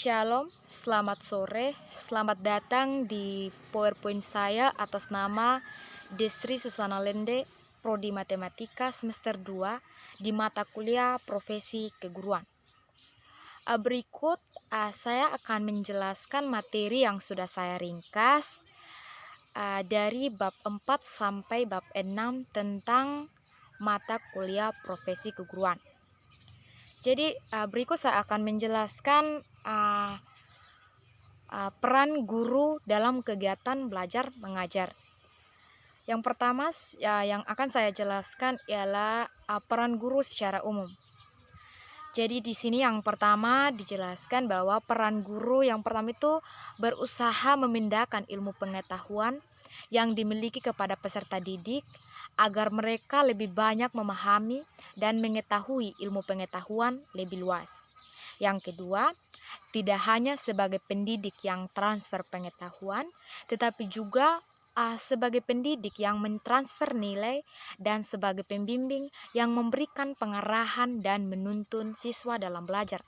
Shalom, selamat sore, selamat datang di PowerPoint saya atas nama Desri Susana Lende, Prodi Matematika semester 2 di mata kuliah Profesi Keguruan. Berikut saya akan menjelaskan materi yang sudah saya ringkas dari bab 4 sampai bab 6 tentang mata kuliah Profesi Keguruan. Jadi berikut saya akan menjelaskan peran guru dalam kegiatan belajar mengajar. Yang pertama yang akan saya jelaskan ialah peran guru secara umum. Jadi di sini yang pertama dijelaskan bahwa peran guru yang pertama itu berusaha memindahkan ilmu pengetahuan yang dimiliki kepada peserta didik agar mereka lebih banyak memahami dan mengetahui ilmu pengetahuan lebih luas. Yang kedua, tidak hanya sebagai pendidik yang transfer pengetahuan, tetapi juga sebagai pendidik yang mentransfer nilai dan sebagai pembimbing yang memberikan pengarahan dan menuntun siswa dalam belajar.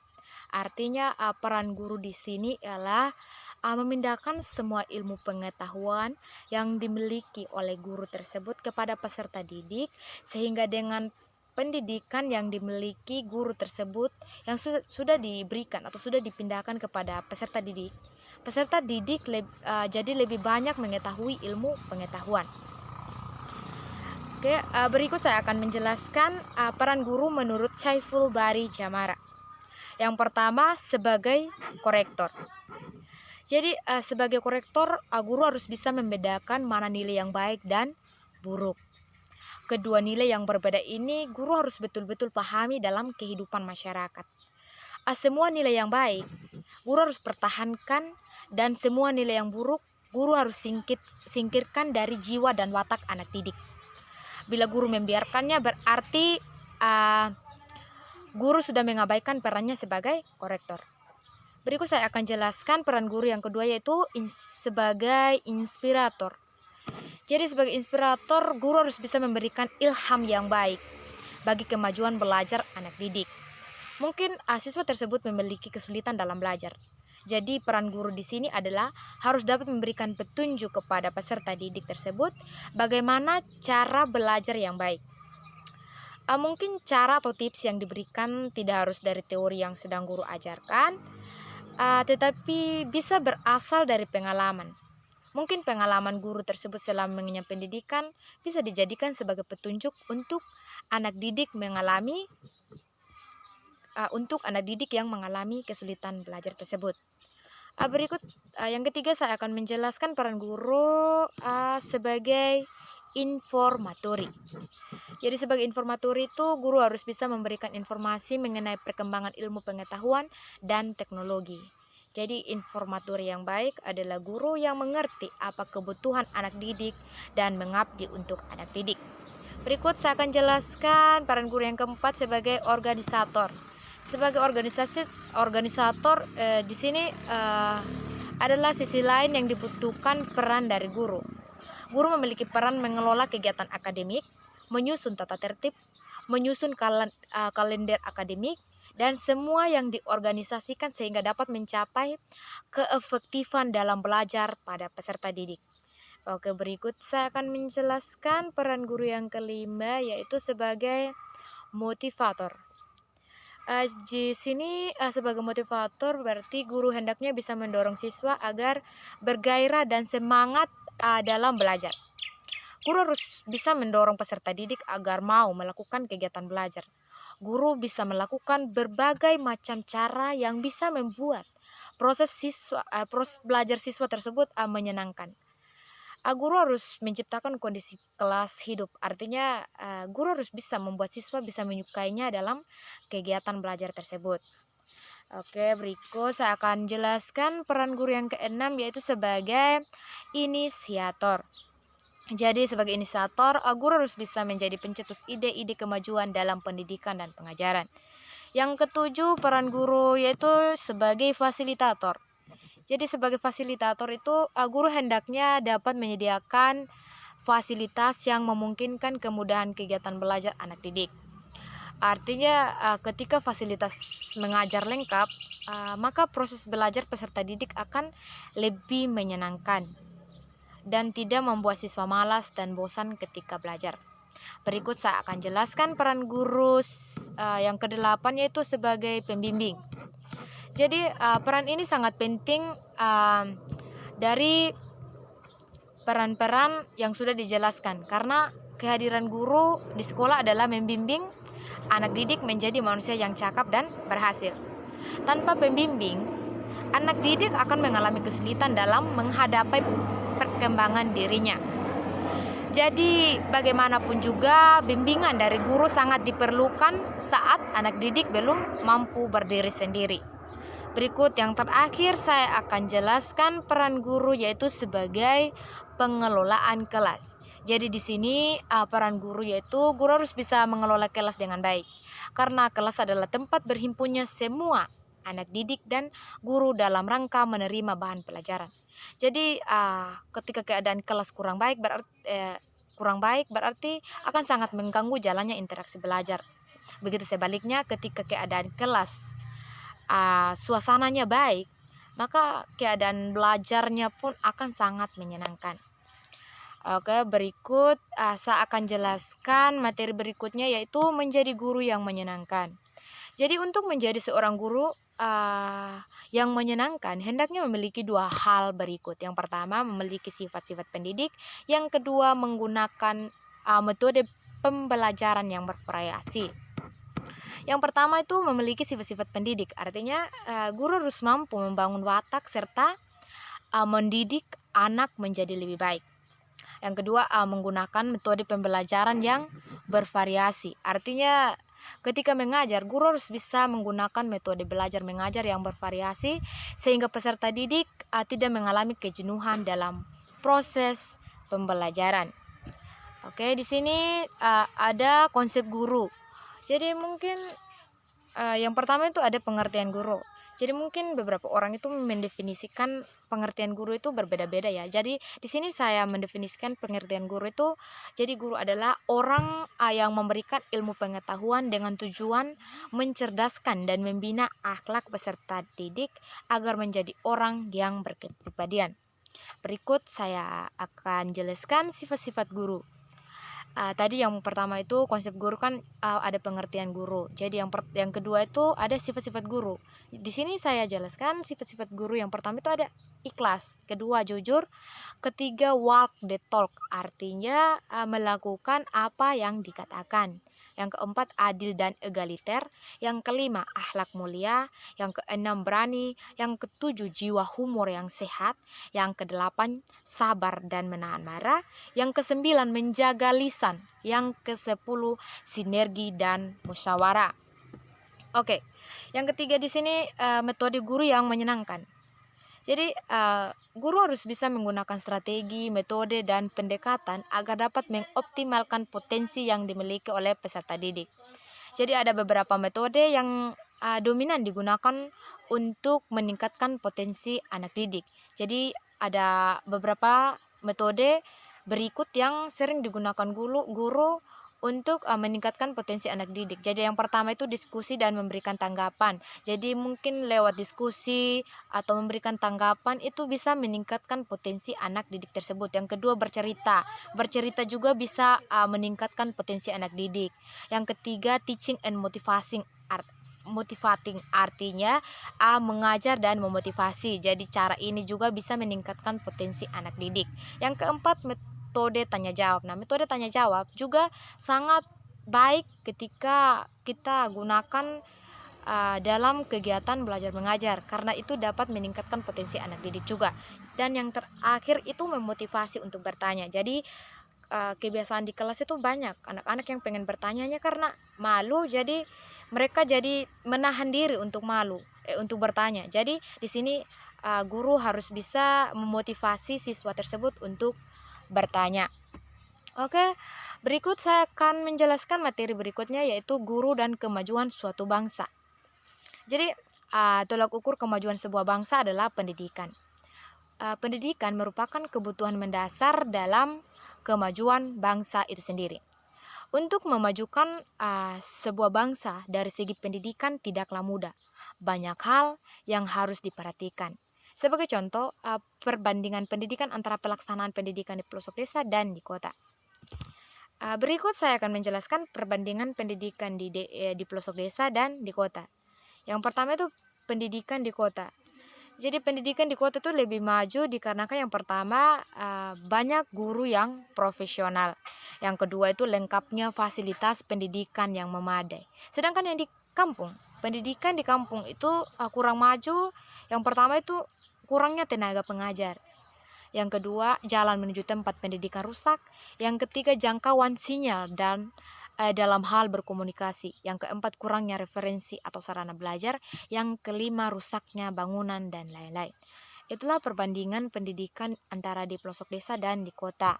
Artinya peran guru di sini ialah memindahkan semua ilmu pengetahuan yang dimiliki oleh guru tersebut kepada peserta didik, sehingga dengan pendidikan yang dimiliki guru tersebut yang sudah diberikan atau sudah dipindahkan kepada peserta didik jadi lebih banyak mengetahui ilmu pengetahuan. Oke, berikut saya akan menjelaskan peran guru menurut Saiful Bari Jamara. Yang pertama, sebagai korektor. Jadi sebagai korektor, guru harus bisa membedakan mana nilai yang baik dan buruk. Kedua nilai yang berbeda ini guru harus betul-betul pahami dalam kehidupan masyarakat. Semua nilai yang baik guru harus pertahankan, dan semua nilai yang buruk guru harus singkirkan dari jiwa dan watak anak didik. Bila guru membiarkannya, berarti guru sudah mengabaikan perannya sebagai korektor. Berikut saya akan jelaskan peran guru yang kedua, yaitu sebagai inspirator. Jadi sebagai inspirator, guru harus bisa memberikan ilham yang baik bagi kemajuan belajar anak didik. Mungkin siswa tersebut memiliki kesulitan dalam belajar. Jadi peran guru di sini adalah harus dapat memberikan petunjuk kepada peserta didik tersebut bagaimana cara belajar yang baik. Mungkin cara atau tips yang diberikan tidak harus dari teori yang sedang guru ajarkan, tetapi bisa berasal dari pengalaman. Mungkin pengalaman guru tersebut selama mengenyam pendidikan bisa dijadikan sebagai petunjuk untuk anak didik yang mengalami kesulitan belajar tersebut. Berikut yang ketiga, saya akan menjelaskan peran guru sebagai informatori. Jadi sebagai informatori itu guru harus bisa memberikan informasi mengenai perkembangan ilmu pengetahuan dan teknologi. Jadi informatori yang baik adalah guru yang mengerti apa kebutuhan anak didik dan mengabdi untuk anak didik. Berikut saya akan jelaskan peran guru yang keempat sebagai organisator. Sebagai organisator di sini adalah sisi lain yang dibutuhkan peran dari guru. Guru memiliki peran mengelola kegiatan akademik, menyusun tata tertib, menyusun kalender akademik, dan semua yang diorganisasikan sehingga dapat mencapai keefektifan dalam belajar pada peserta didik. Oke, berikut saya akan menjelaskan peran guru yang kelima, yaitu sebagai motivator. Di sini sebagai motivator berarti guru hendaknya bisa mendorong siswa agar bergairah dan semangat dalam belajar. Guru harus bisa mendorong peserta didik agar mau melakukan kegiatan belajar. Guru bisa melakukan berbagai macam cara yang bisa membuat proses belajar siswa tersebut menyenangkan. Guru harus menciptakan kondisi kelas hidup. Artinya guru harus bisa membuat siswa bisa menyukainya dalam kegiatan belajar tersebut. Oke, berikut saya akan jelaskan peran guru yang keenam, yaitu sebagai inisiator. Jadi sebagai inisiator, guru harus bisa menjadi pencetus ide-ide kemajuan dalam pendidikan dan pengajaran. Yang ketujuh, peran guru yaitu sebagai fasilitator. Jadi sebagai fasilitator itu guru hendaknya dapat menyediakan fasilitas yang memungkinkan kemudahan kegiatan belajar anak didik. Artinya ketika fasilitas mengajar lengkap, maka proses belajar peserta didik akan lebih menyenangkan dan tidak membuat siswa malas dan bosan ketika belajar. Berikut saya akan jelaskan peran guru yang kedelapan, yaitu sebagai pembimbing. Jadi peran ini sangat penting dari peran-peran yang sudah dijelaskan, karena kehadiran guru di sekolah adalah membimbing anak didik menjadi manusia yang cakap dan berhasil. Tanpa pembimbing, anak didik akan mengalami kesulitan dalam menghadapi perkembangan dirinya. Jadi bagaimanapun juga bimbingan dari guru sangat diperlukan saat anak didik belum mampu berdiri sendiri. Berikut yang terakhir saya akan jelaskan peran guru, yaitu sebagai pengelolaan kelas. Jadi di sini peran guru yaitu guru harus bisa mengelola kelas dengan baik. Karena kelas adalah tempat berhimpunnya semua anak didik dan guru dalam rangka menerima bahan pelajaran. Jadi ketika keadaan kelas kurang baik berarti akan sangat mengganggu jalannya interaksi belajar. Begitu sebaliknya, ketika keadaan kelas suasananya baik, maka keadaan belajarnya pun akan sangat menyenangkan. Oke, berikut saya akan jelaskan materi berikutnya, yaitu menjadi guru yang menyenangkan. Jadi untuk menjadi seorang guru yang menyenangkan, hendaknya memiliki dua hal berikut. Yang pertama, memiliki sifat-sifat pendidik. Yang kedua, menggunakan metode pembelajaran yang bervariasi. Yang pertama itu memiliki sifat-sifat pendidik, artinya guru harus mampu membangun watak serta mendidik anak menjadi lebih baik. Yang kedua, menggunakan metode pembelajaran yang bervariasi, artinya ketika mengajar, guru harus bisa menggunakan metode belajar mengajar yang bervariasi sehingga peserta didik tidak mengalami kejenuhan dalam proses pembelajaran. Oke, di sini ada konsep guru. Jadi mungkin yang pertama itu ada pengertian guru. Jadi mungkin beberapa orang itu mendefinisikan pengertian guru itu berbeda-beda ya. Jadi di sini saya mendefinisikan pengertian guru itu, jadi guru adalah orang yang memberikan ilmu pengetahuan dengan tujuan mencerdaskan dan membina akhlak peserta didik agar menjadi orang yang berkepribadian. Berikut saya akan jelaskan sifat-sifat guru. Tadi yang pertama itu konsep guru kan ada pengertian guru. Jadi yang kedua itu ada sifat-sifat guru. Di sini saya jelaskan sifat-sifat guru. Yang pertama itu ada ikhlas, kedua jujur, ketiga walk the talk, artinya melakukan apa yang dikatakan. Yang keempat adil dan egaliter, yang kelima akhlak mulia, yang keenam berani, yang ketujuh jiwa humor yang sehat, yang kedelapan sabar dan menahan marah, yang kesembilan menjaga lisan, yang kesepuluh sinergi dan musyawarah. Oke, yang ketiga di sini metode guru yang menyenangkan. Jadi guru harus bisa menggunakan strategi, metode, dan pendekatan agar dapat mengoptimalkan potensi yang dimiliki oleh peserta didik. Jadi ada beberapa metode yang dominan digunakan untuk meningkatkan potensi anak didik. Jadi ada beberapa metode berikut yang sering digunakan guru untuk meningkatkan potensi anak didik. Jadi yang pertama itu diskusi dan memberikan tanggapan. Jadi mungkin lewat diskusi atau memberikan tanggapan itu bisa meningkatkan potensi anak didik tersebut. Yang kedua bercerita. Bercerita juga bisa meningkatkan potensi anak didik. Yang ketiga teaching and motivating artinya mengajar dan memotivasi. Jadi cara ini juga bisa meningkatkan potensi anak didik. Yang keempat metode tanya jawab. Nah, metode tanya jawab juga sangat baik ketika kita gunakan dalam kegiatan belajar mengajar, karena itu dapat meningkatkan potensi anak didik juga. Dan yang terakhir itu memotivasi untuk bertanya. Jadi kebiasaan di kelas itu banyak anak-anak yang pengen bertanyanya karena malu, jadi mereka jadi menahan diri untuk untuk bertanya. Jadi di sini guru harus bisa memotivasi siswa tersebut untuk bertanya. Oke, berikut saya akan menjelaskan materi berikutnya, yaitu guru dan kemajuan suatu bangsa. Jadi tolak ukur kemajuan sebuah bangsa adalah pendidikan. Pendidikan merupakan kebutuhan mendasar dalam kemajuan bangsa itu sendiri. Untuk memajukan sebuah bangsa dari segi pendidikan tidaklah mudah. Banyak hal yang harus diperhatikan. Sebagai contoh, perbandingan pendidikan antara pelaksanaan pendidikan di pelosok desa dan di kota. Berikut saya akan menjelaskan perbandingan pendidikan di pelosok desa dan di kota. Yang pertama itu pendidikan di kota. Jadi pendidikan di kota itu lebih maju dikarenakan yang pertama banyak guru yang profesional. Yang kedua itu lengkapnya fasilitas pendidikan yang memadai. Sedangkan yang di kampung, pendidikan di kampung itu kurang maju. Yang pertama itu kurangnya tenaga pengajar. Yang kedua, jalan menuju tempat pendidikan rusak. Yang ketiga, jangkauan sinyal dan dalam hal berkomunikasi. Yang keempat, kurangnya referensi atau sarana belajar. Yang kelima, rusaknya bangunan dan lain-lain. Itulah perbandingan pendidikan antara di pelosok desa dan di kota.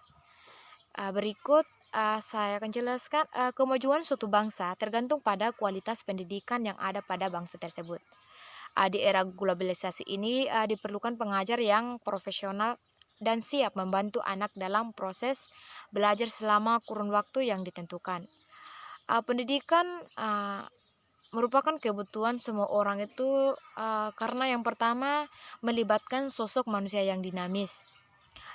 Berikut saya akan jelaskan kemajuan suatu bangsa tergantung pada kualitas pendidikan yang ada pada bangsa tersebut. Di era globalisasi ini diperlukan pengajar yang profesional dan siap membantu anak dalam proses belajar selama kurun waktu yang ditentukan. Pendidikan merupakan kebutuhan semua orang itu karena yang pertama melibatkan sosok manusia yang dinamis.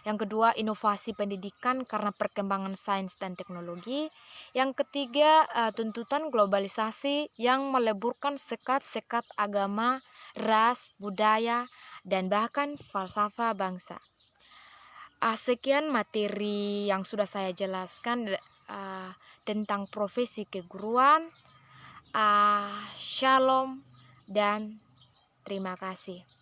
Yang kedua, inovasi pendidikan karena perkembangan sains dan teknologi. Yang ketiga, tuntutan globalisasi yang meleburkan sekat-sekat agama, ras, budaya, dan bahkan falsafah bangsa. Sekian materi yang sudah saya jelaskan tentang profesi keguruan. Shalom dan terima kasih.